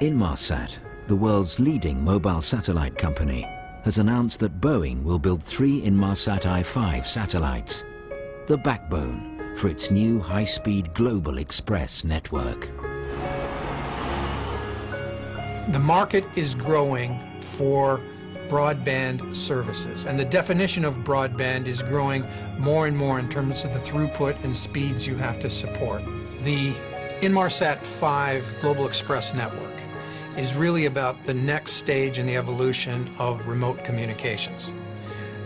Inmarsat, the world's leading mobile satellite company, has announced that Boeing will build 3 Inmarsat I-5 satellites, the backbone for its new high-speed global Xpress network. The market is growing for broadband services, and the definition of broadband is growing more and more in terms of the throughput and speeds you have to support. The Inmarsat 5 Global Express network is really about the next stage in the evolution of remote communications.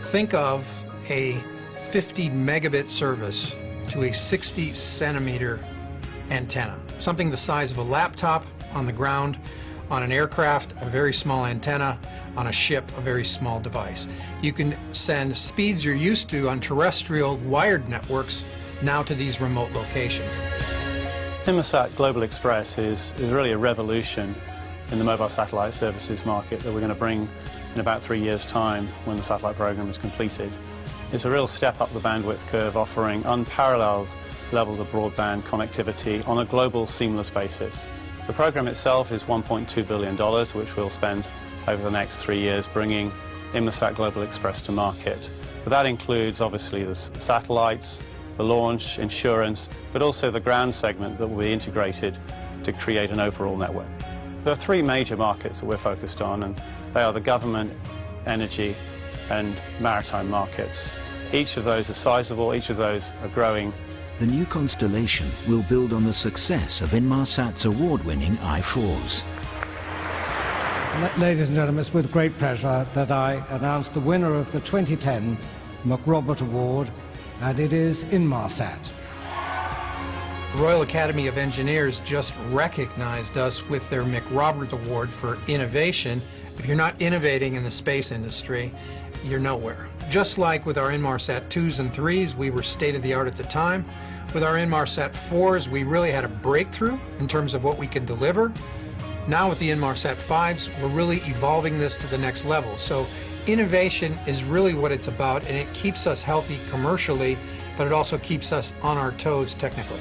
Think of a 50 megabit service to a 60 centimeter antenna, something the size of a laptop on the ground, on an aircraft, a very small antenna, on a ship, a very small device. You can send speeds you're used to on terrestrial wired networks now to these remote locations. Inmarsat Global Express is really a revolution in the mobile satellite services market that we're going to bring in about 3 years' time when the satellite program is completed. It's a real step up the bandwidth curve, offering unparalleled levels of broadband connectivity on a global seamless basis. The program itself is $1.2 billion, which we'll spend over the next 3 years bringing Inmarsat Global Express to market. But that includes obviously the satellites, the launch, insurance, but also the ground segment that will be integrated to create an overall network. There are 3 major markets that we're focused on, and they are the government, energy, and maritime markets. Each of those are sizable, each of those are growing. The new constellation will build on the success of Inmarsat's award-winning I-4s. Ladies and gentlemen, it's with great pleasure that I announce the winner of the 2010 McRobert Award, and it is Inmarsat. The Royal Academy of Engineers just recognized us with their McRobert Award for innovation. If you're not innovating in the space industry, you're nowhere. Just like with our Inmarsat 2s and 3s, we were state-of-the-art at the time. With our Inmarsat 4s, we really had a breakthrough in terms of what we could deliver. Now with the Inmarsat 5s, we're really evolving this to the next level. So innovation is really what it's about, and it keeps us healthy commercially, but it also keeps us on our toes technically.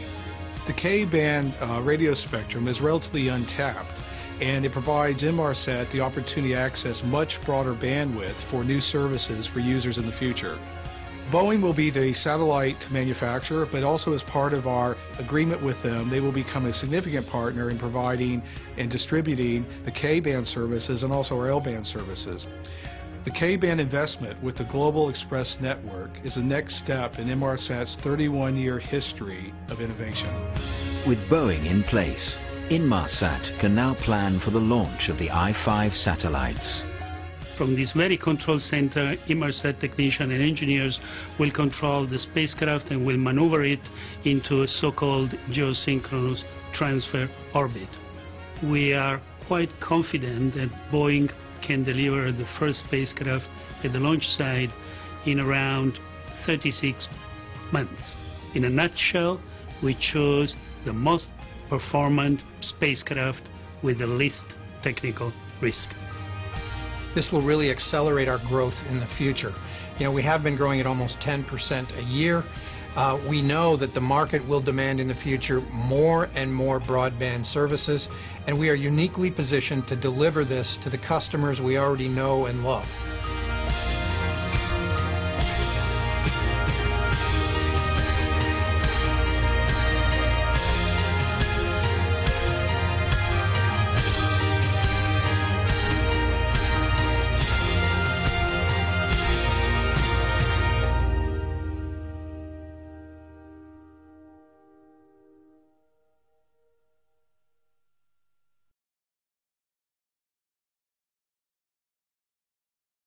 The K-band radio spectrum is relatively untapped, and it provides Inmarsat the opportunity to access much broader bandwidth for new services for users in the future. Boeing will be the satellite manufacturer, but also as part of our agreement with them, they will become a significant partner in providing and distributing the K-band services and also our L-band services. The K-band investment with the Global Express network is the next step in Inmarsat's 31-year history of innovation. With Boeing in place, Inmarsat can now plan for the launch of the I-5 satellites. From this very control center, Inmarsat technicians and engineers will control the spacecraft and will maneuver it into a so-called geosynchronous transfer orbit. We are quite confident that Boeing can deliver the first spacecraft at the launch site in around 36 months. In a nutshell, we chose the most performant spacecraft with the least technical risk. This will really accelerate our growth in the future. You know, we have been growing at almost 10% a year. We know that the market will demand in the future more and more broadband services, and we are uniquely positioned to deliver this to the customers we already know and love.